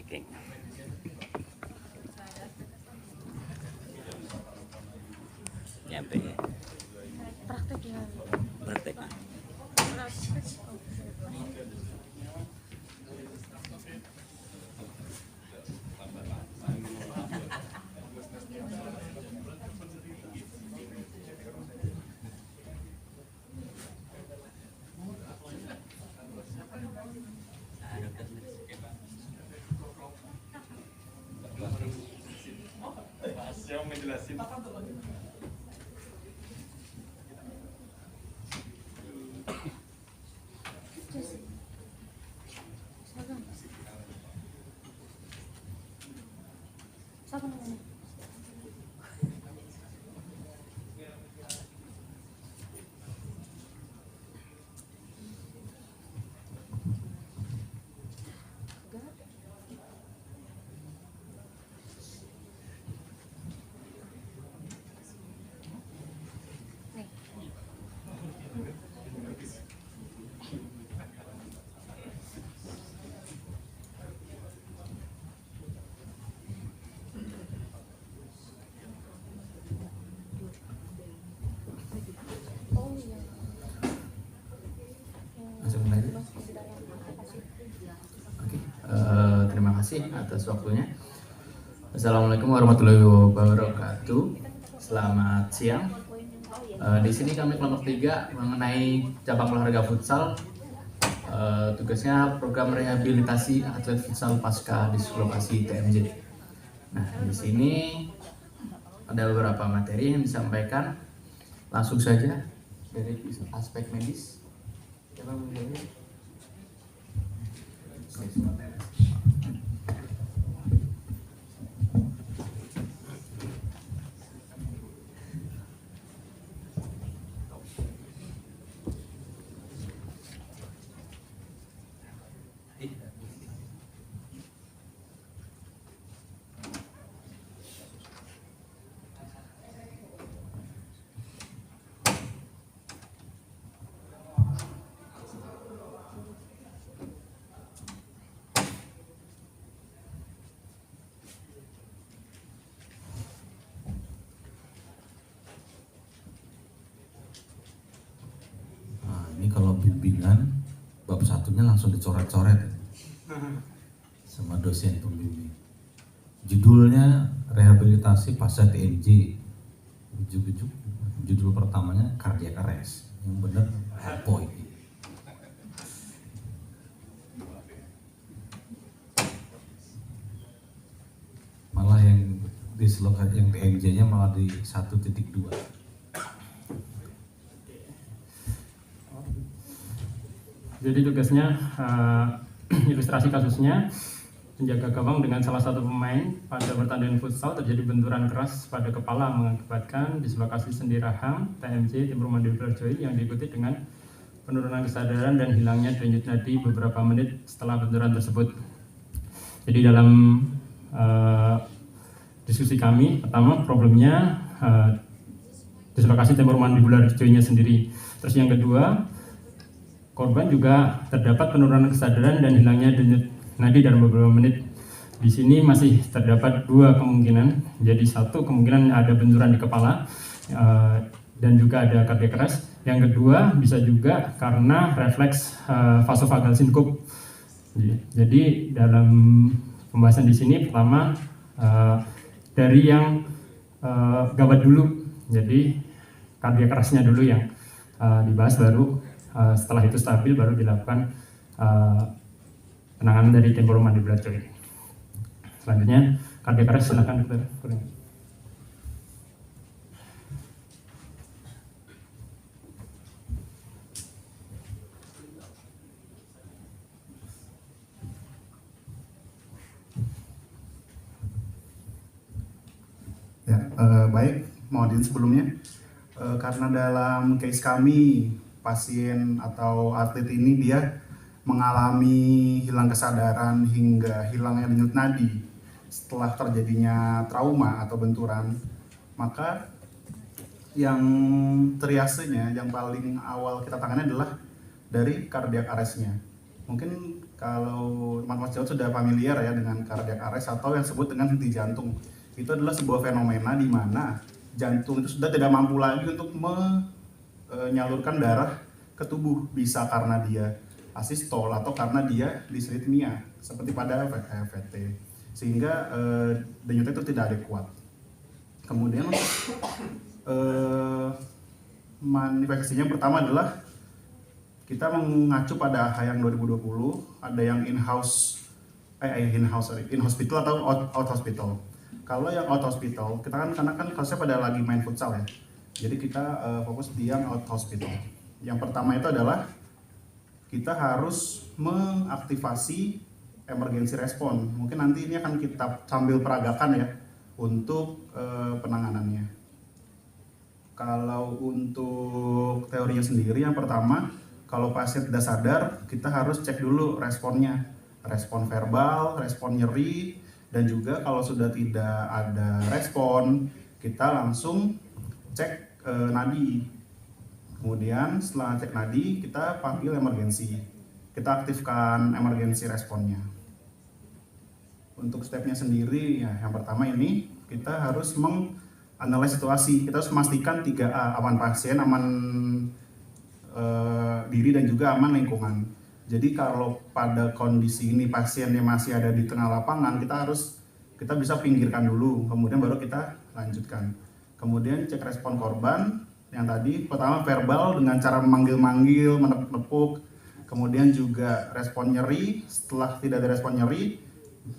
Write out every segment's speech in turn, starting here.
Checking. Nyampe. Praktek ya. Praktek. Yang menjelasin. Siapa namanya? Oh iya. Langsung mulai. Oke, terima kasih atas waktunya. Assalamualaikum warahmatullahi wabarakatuh. Selamat siang. Di sini kami kelompok 3 mengenai cabang olahraga futsal. Tugasnya program rehabilitasi atlet futsal pasca dislokasi TMJ. Nah, di sini ada beberapa materi yang disampaikan. Langsung saja dari aspek medis. Siapa yang menjawab? Ini kalau bimbingan bab satunya langsung dicoret-coret sama dosen pembimbing. Judulnya rehabilitasi pasca TMJ. Judul pertamanya cardiac arrest. Yang benar apa ini? Malah yang dislokasi yang TMJ-nya malah di 1.2. Jadi tugasnya ilustrasi kasusnya, penjaga gawang dengan salah satu pemain pada pertandingan futsal terjadi benturan keras pada kepala mengakibatkan dislokasi sendi rahang TMJ timur mandibular joint yang diikuti dengan penurunan kesadaran dan hilangnya denyut nadi beberapa menit setelah benturan tersebut. Jadi dalam diskusi kami, pertama problemnya dislokasi timur mandibular joint-nya sendiri. Terus yang kedua, korban juga terdapat penurunan kesadaran dan hilangnya denyut nadi dalam beberapa menit. Di sini masih terdapat dua kemungkinan. Jadi satu kemungkinan ada benturan di kepala dan juga ada cardiac arrest. Yang kedua bisa juga karena refleks vasovagal sinkop. Jadi dalam pembahasan di sini pertama dari yang gawat dulu. Jadi cardiac arrest-nya dulu yang dibahas, baru setelah itu stabil baru dilakukan penanganan dari temporomandibular joint. Selanjutnya cardiac arrest, silakan dokter. Ya, baik, mohon izin sebelumnya karena dalam case kami pasien atau atlet ini dia mengalami hilang kesadaran hingga hilangnya denyut nadi setelah terjadinya trauma atau benturan, maka yang triasenya yang paling awal kita tangani adalah dari cardiac arrest-nya. Mungkin kalau teman-teman sejauh sudah familiar ya dengan cardiac arrest atau yang disebut dengan henti jantung. Itu adalah sebuah fenomena di mana jantung itu sudah tidak mampu lagi untuk menyalurkan darah ke tubuh, bisa karena dia asistol atau karena dia disritmia seperti pada VT, sehingga denyutnya itu tidak adekuat. Kemudian manifestasinya pertama adalah kita mengacu pada yang 2020, ada yang in hospital atau out hospital. Kalau yang out hospital, kita kan karena kan kasusnya pada lagi main futsal ya, jadi kita fokus di yang out hospital. Yang pertama itu adalah kita harus mengaktifasi emergency respon. Mungkin nanti ini akan kita sambil peragakan ya untuk penanganannya. Kalau untuk teorinya sendiri, yang pertama, kalau pasien tidak sadar, kita harus cek dulu responnya, respon verbal, respon nyeri, dan juga kalau sudah tidak ada respon, kita langsung cek nadi. Kemudian setelah cek nadi, kita panggil emergensi, kita aktifkan emergensi responnya. Untuk stepnya sendiri, ya, yang pertama ini kita harus menganalisis situasi, kita harus memastikan 3A, aman pasien, aman diri, dan juga aman lingkungan. Jadi kalau pada kondisi ini pasiennya masih ada di tengah lapangan, kita bisa pinggirkan dulu, kemudian baru kita lanjutkan. Kemudian cek respon korban yang tadi, pertama verbal dengan cara memanggil-manggil, menepuk, kemudian juga respon nyeri. Setelah tidak ada respon nyeri,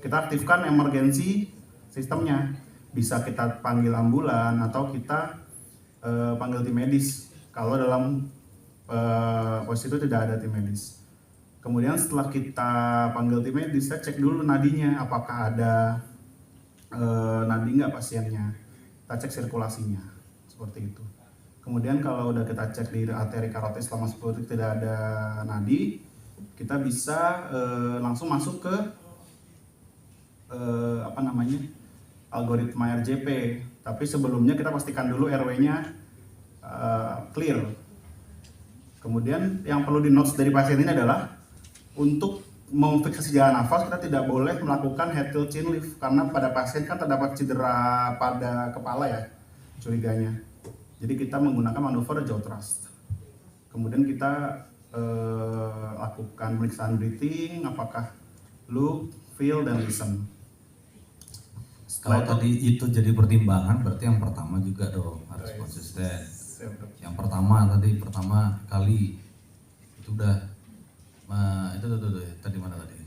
kita aktifkan emergensi sistemnya, bisa kita panggil ambulan atau kita panggil tim medis kalau dalam posisi itu tidak ada tim medis. Kemudian setelah kita panggil tim medis, kita cek dulu nadinya, apakah ada nadi nggak pasiennya, kita cek sirkulasinya, seperti itu. Kemudian kalau udah kita cek di arteri karotid selama 10 detik tidak ada nadi, kita bisa langsung masuk ke algoritma RJP. Tapi sebelumnya kita pastikan dulu RW-nya clear. Kemudian yang perlu di notes dari pasien ini adalah untuk memfiksasi jalan nafas, kita tidak boleh melakukan head tilt chin lift karena pada pasien kan terdapat cedera pada kepala ya, curiganya. Jadi kita menggunakan manuver jaw thrust. Kemudian kita lakukan pemeriksaan breathing, apakah look, feel, dan listen. Kalau tadi itu jadi pertimbangan, berarti yang pertama juga dong harus konsisten. Yang pertama kali itu udah itu tuh tadi mana tadi?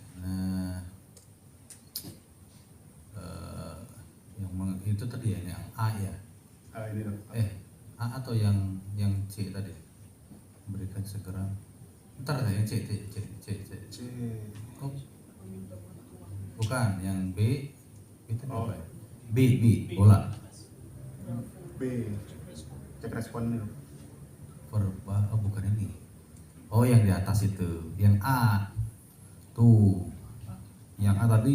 Itu tadi ya yang A ya. Ini dong. A atau yang C tadi? Berikan segera. Ntar ada yang C. Oh, bukan yang B. Itu apa ya? B bola. B, cek responnya. Bukan ini. Oh, yang di atas itu. Yang A. Tuh. Yang A tadi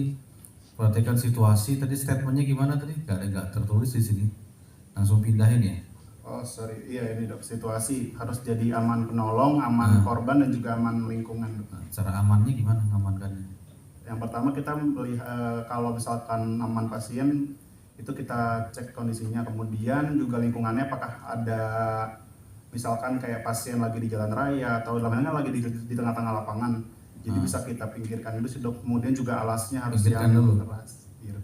perhatikan situasi, tadi statementnya gimana tadi? Gak tertulis di sini. Langsung pindahin ya. Oh sorry, iya ini dok, situasi harus jadi aman penolong, aman korban, dan juga aman lingkungan. Nah, cara amannya gimana ngamankannya? Yang pertama kita melihat kalau misalkan aman pasien itu kita cek kondisinya, kemudian juga lingkungannya apakah ada misalkan kayak pasien lagi di jalan raya atau dalamnya lagi di tengah-tengah lapangan, jadi bisa kita pinggirkan dulu sih dok. Kemudian juga alasnya harus pinggirkan dulu. keras. Iya.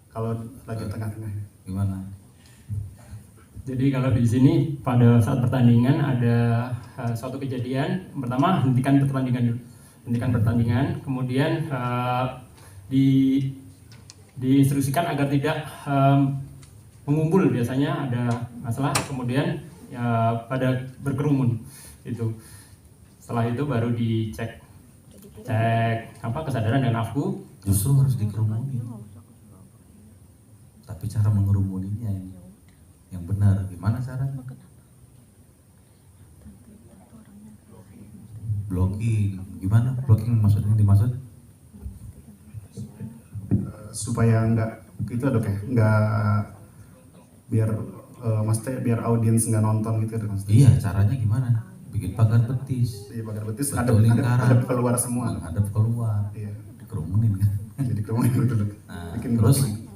Kalau lagi tengah-tengah. Gimana? Jadi kalau di sini pada saat pertandingan ada suatu kejadian, pertama hentikan pertandingan, kemudian diinstruksikan agar tidak mengumpul, biasanya ada masalah, kemudian pada berkerumun itu. Setelah itu baru dicek kesadaran dan nafsu. Justru harus dikerumuni. Tapi cara mengerumuninya yang benar gimana caranya? Blocking, gimana? Blocking maksudnya dimaksud? Supaya enggak gitu dok ya, enggak maksudnya biar audiens nggak nonton gitu dok. Iya, caranya gimana? Bikin bikin pagar betis, Di pagar betis bentuk lingkaran, ada keluar semua. menghadap keluar, Iya. dikerumunin kan. Jadi kemudian betul. Nah, Bikin terus blocking.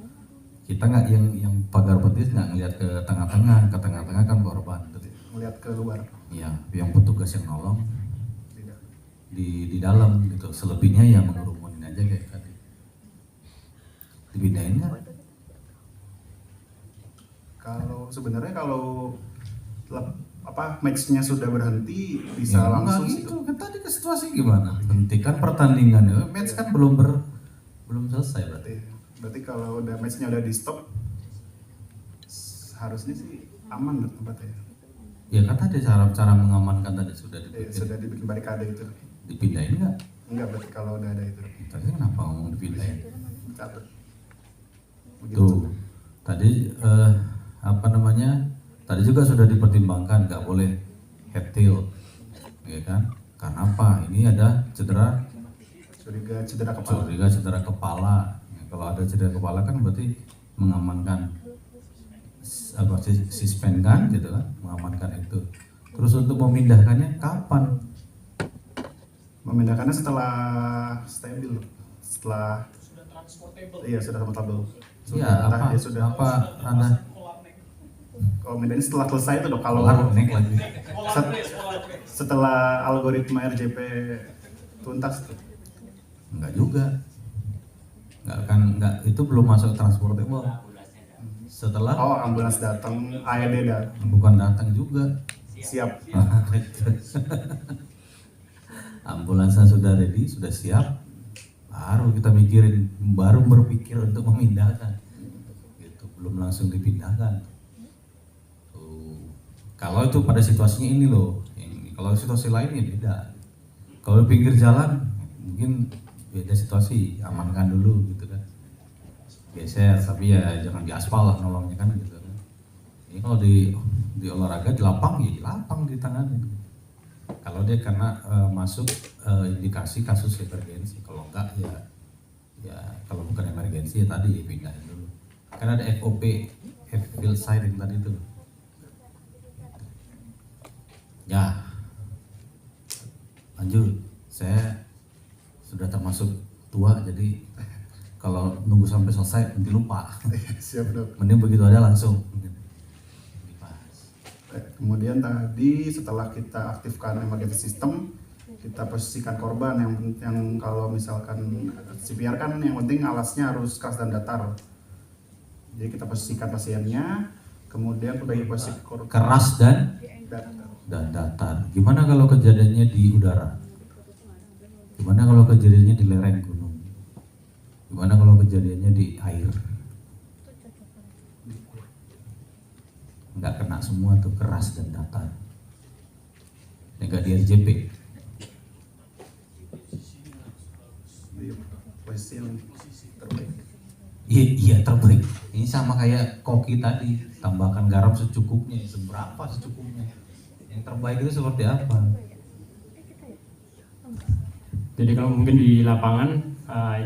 kita nggak yang pagar betis nggak ngelihat ke tengah-tengah kan korban. Melihat keluar. Ya, yang petugas yang nolong Tidak. di dalam gitu. Selebihnya ya mengerumunin aja kayak tadi. Dipindahin nggak? Sebenarnya kalau matchnya sudah berhenti bisa Ya, langsung nggak sih. gitu. Kan tadi ke situasi gimana? Hentikan pertandingan. Match kan belum selesai berarti. Berarti kalau udah matchnya udah di stop harusnya sih aman dong tempatnya. Ya kan tadi cara mengamankan tadi sudah Sudah dibikin barikade itu. dipindahin nggak? Enggak, berarti kalau udah ada itu. Tadi kenapa ngomong dipindahin? Cabut. Tuh, tadi apa namanya? Tadi juga sudah dipertimbangkan nggak boleh head tilt, ya kan? Karena apa? Ini ada cedera Cedera kepala. cedera kepala. Ya, kalau ada cedera kepala kan berarti mengamankan suspend kan, gitu kan? Mengamankan itu. Terus untuk memindahkannya kapan? Memindahkannya setelah stabil, setelah iya sudah transportable. Iya, apa Anda Kalau mindahnya setelah selesai itu dong. Kalau naik lagi? setelah algoritma RJP tuntas tuh. Enggak juga. Enggak, itu belum masuk transportable. Setelah Ambulans datang, AED bukan datang juga. siap. Ambulansnya sudah ready, sudah siap, baru kita baru berpikir untuk memindahkan. Gitu, belum langsung dipindahkan. Tuh. Kalau itu pada situasinya ini loh, kalau situasi lain ya beda. Kalau di pinggir jalan mungkin beda situasi, amankan dulu gitu kan. Geser, tapi ya jangan di aspal lah nolongnya kan gitu kan. Ini kalau di olahraga di lapang ya di lapang ditanganin. Kalau dia karena masuk indikasi kasus emergensi, kalau enggak ya kalau bukan emergensi ya tadi pindahin dulu. Karena ada FOP, field sighting tadi itu. Ya, lanjut. Saya sudah termasuk tua, jadi kalau nunggu sampai selesai nanti lupa. Siap dok. Mending begitu ada langsung. Kemudian tadi setelah kita aktifkan emergency system, kita posisikan korban yang kalau misalkan CPR kan yang penting alasnya harus keras dan datar. Jadi kita posisikan pasiennya, kemudian bagi posisi Keras dan datar. Gimana kalau kejadiannya di udara? Gimana kalau kejadiannya di lereng gunung? Gimana kalau kejadiannya di air? Nggak kena semua tuh, keras dan datar. Nggak di RJP. posisi yang terbaik. Iya terbaik. Ini sama kayak koki tadi, tambahkan garam secukupnya, seberapa secukupnya. Yang terbaik itu seperti apa? Jadi kalau mungkin di lapangan,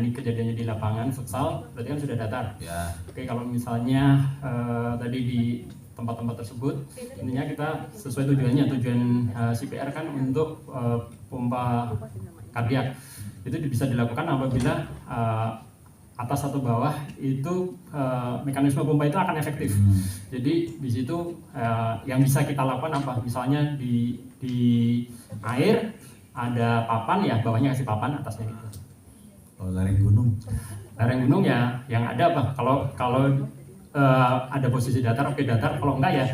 ini kejadiannya di lapangan futsal, berarti kan sudah datar. Ya. Oke, kalau misalnya tadi di tempat-tempat tersebut, intinya kita sesuai tujuan CPR kan untuk pompa kardiak. Itu bisa dilakukan apabila atas atau bawah itu mekanisme pompa itu akan efektif. Jadi di situ yang bisa kita lakukan apa? Misalnya di air ada papan ya, bawahnya kasih papan, atasnya gitu. Kalau lereng gunung? Lereng gunung ya yang ada apa? Kalau ada posisi datar, oke datar. Kalau enggak ya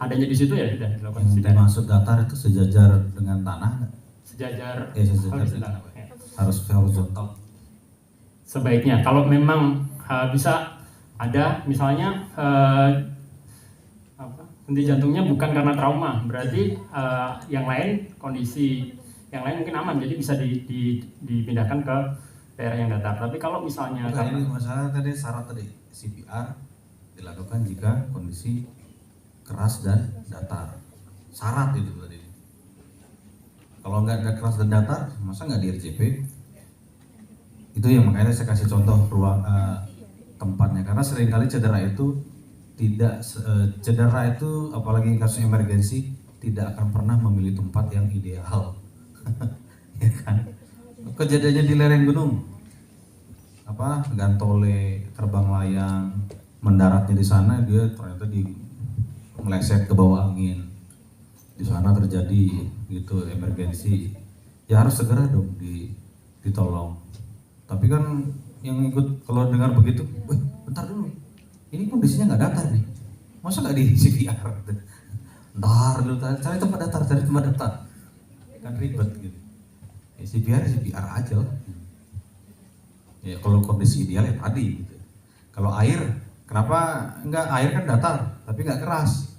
adanya di situ ya sudah dilakukan. Yang dimaksud datar itu sejajar dengan tanah nggak? Sejajar. Sejajar. Harus horizontal. Sebaiknya kalau memang bisa ada misalnya henti jantungnya bukan karena trauma, berarti yang lain kondisi yang lain mungkin aman, jadi bisa dipindahkan ke daerah yang datar. Tapi kalau misalnya ini masalah tadi syarat tadi CPR dilakukan jika kondisi keras dan datar. Syarat itu tadi. Kalau nggak ada keras dan datar, masa nggak di RJP? Itu yang makanya saya kasih contoh ruang tempatnya, karena seringkali cedera itu apalagi kasus emergensi tidak akan pernah memilih tempat yang ideal. Ya kan? Kejadiannya di lereng gunung, gantole, terbang layang, mendaratnya di sana, dia ternyata meleset ke bawah angin. Di sana terjadi gitu emergensi, ya harus segera dong ditolong. Tapi kan yang ikut kalau dengar begitu, wih bentar dulu, ini kondisinya nggak datar nih, masa nggak di CPR? Ntar dulu, cari tempat datar, kan ribet gitu. Ya, CPR aja lah. Ya kalau kondisi ideal ya tadi gitu. Kalau air, kenapa enggak, air kan datar tapi nggak keras,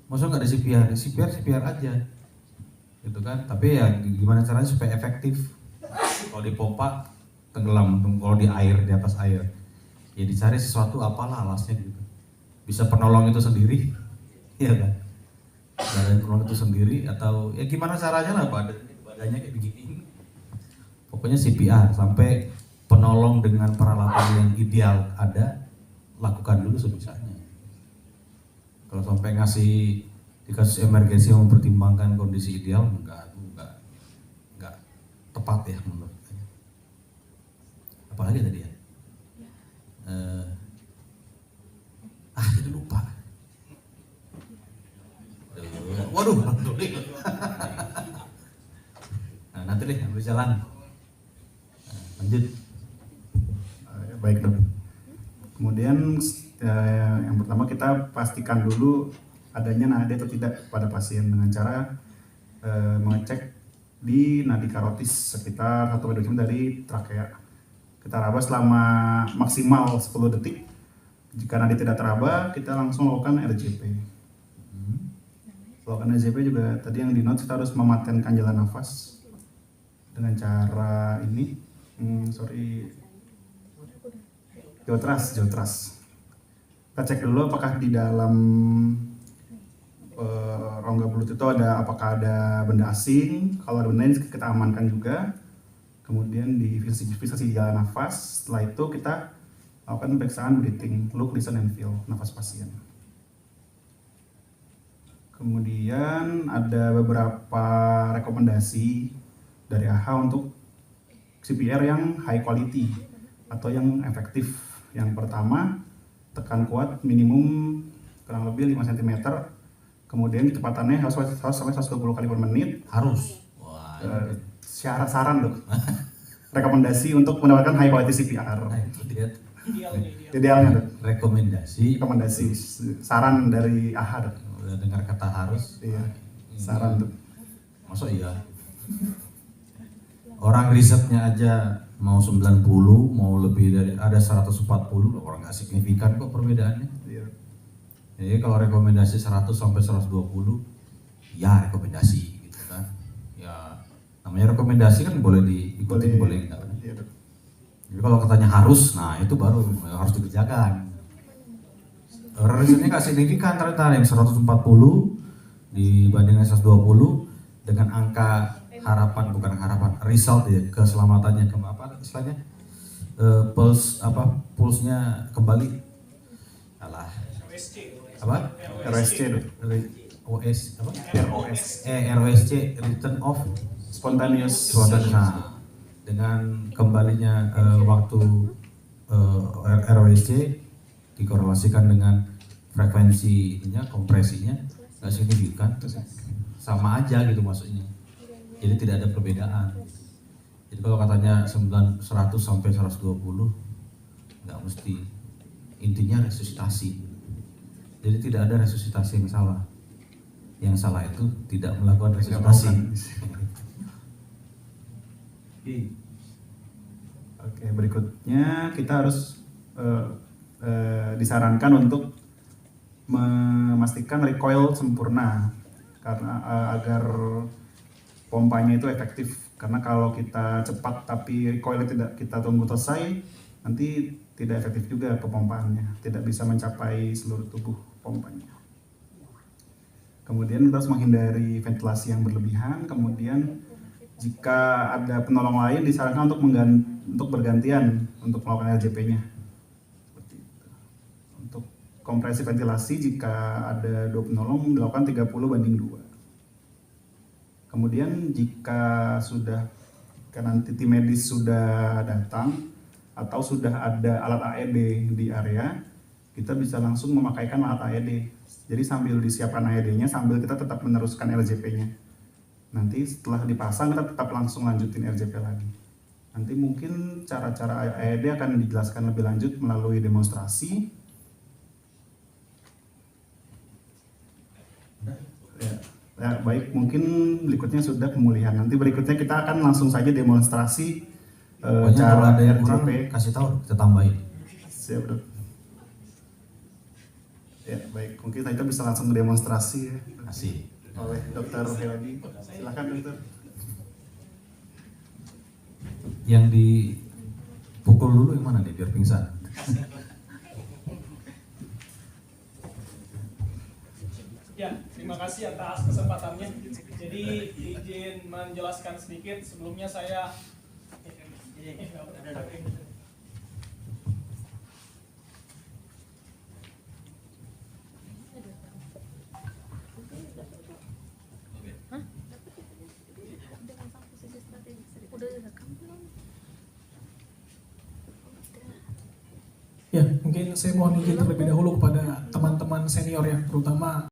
masa nggak ada CPR aja gitu kan. Tapi ya gimana caranya supaya efektif. Kalau dipompa tenggelam, kalau di air, di atas air ya dicari sesuatu apalah alasnya gitu. Bisa penolong itu sendiri, ya kan, badan penolong itu sendiri, atau ya gimana caranya lah, badannya kayak begini. Pokoknya CPR sampai penolong dengan peralatan yang ideal ada, lakukan dulu sebisanya. Kalau sampai ngasih di kasus emergensi mempertimbangkan kondisi ideal, enggak tepat ya menurut saya. Apalagi tadi ya? Jadi lupa. Waduh, nah, nanti deh ambil jalan. Lanjut. Baik dok. Kemudian yang pertama kita pastikan dulu adanya nadi atau tidak pada pasien dengan cara mengecek di nadi karotis sekitar 1-2 cm dari trakea. Kita raba selama maksimal 10 detik. Jika nadi tidak teraba, kita langsung lakukan RJP. Lakukan RJP juga tadi yang di note, kita harus mematenkan jalan nafas dengan cara ini. Geotras. Kita cek dulu apakah di dalam rongga belut itu apakah ada benda asing. Kalau ada benda ini kita amankan juga. Kemudian di visitasi jalan nafas. Setelah itu kita lakukan pemeriksaan breathing, look, listen, and feel nafas pasien. Kemudian ada beberapa rekomendasi dari AHA untuk CPR yang high quality atau yang efektif. Yang pertama, tekan kuat minimum kurang lebih 5 cm. Kemudian kecepatannya harus sampai 120 kali per menit. Harus. Wah. Saran dok. Rekomendasi untuk mendapatkan high quality CPR. Nah, itu dia. Idealnya dok. Rekomendasi. Saran dari AHA dok. Udah dengar kata harus. Iya. Saran dok. Masa iya? Orang risetnya aja mau 90, mau lebih dari ada 140, orang nggak signifikan kok perbedaannya. Iya. Jadi kalau rekomendasi 100 sampai 120, ya rekomendasi gitu kan. Ya namanya rekomendasi kan boleh diikutin, boleh enggak. Iya, dok. Jadi kalau katanya harus, nah itu baru harus dikerjakan. Risetnya nggak signifikan ternyata, yang 140 dibandingkan 120 dengan angka result ya, keselamatannya istilahnya pulsnya kembali ROSC dok. ROSC return of Spontaneous. Nah, dengan kembalinya waktu ROSC dikorelasikan dengan frekuensinya, kompresinya nggak signifikan, sama aja gitu maksudnya. Jadi tidak ada perbedaan. Jadi kalau katanya 100 sampai 120 nggak mesti. Intinya resusitasi. Jadi tidak ada resusitasi yang salah. Yang salah itu tidak melakukan resusitasi. Oke, berikutnya kita harus disarankan untuk memastikan recoil sempurna karena agar pompanya itu efektif. Karena kalau kita cepat tapi recoil tidak kita tunggu selesai, nanti tidak efektif juga pepompaannya, tidak bisa mencapai seluruh tubuh pompanya. Kemudian kita harus menghindari ventilasi yang berlebihan. Kemudian jika ada penolong lain disarankan untuk bergantian untuk melakukan RJP-nya. Seperti itu. Untuk kompresi ventilasi jika ada 2 penolong dilakukan 30/2. Kemudian jika sudah nanti tim medis sudah datang atau sudah ada alat AED di area, kita bisa langsung memakaikan alat AED. Jadi sambil disiapkan AED-nya, sambil kita tetap meneruskan RJP-nya. Nanti setelah dipasang kita tetap langsung lanjutin RJP lagi. Nanti mungkin cara-cara AED akan dijelaskan lebih lanjut melalui demonstrasi. Ya, baik, mungkin berikutnya sudah pemulihan. Nanti berikutnya kita akan langsung saja demonstrasi Pokoknya kalau cara ada yang kurang RJP. kasih tahu, kita tambahin. Siap, Dok. Ya, baik, mungkin kita bisa langsung demonstrasi ya. Kasih. Oleh Dokter Heladi. Silakan, Dokter. Yang dipukul dulu yang mana nih biar pingsan? Ya, terima kasih atas kesempatannya. Jadi izin menjelaskan sedikit. Sebelumnya saya Udah direkam belum? Ya, mungkin saya mohon izin terlebih dahulu kepada teman-teman senior ya, terutama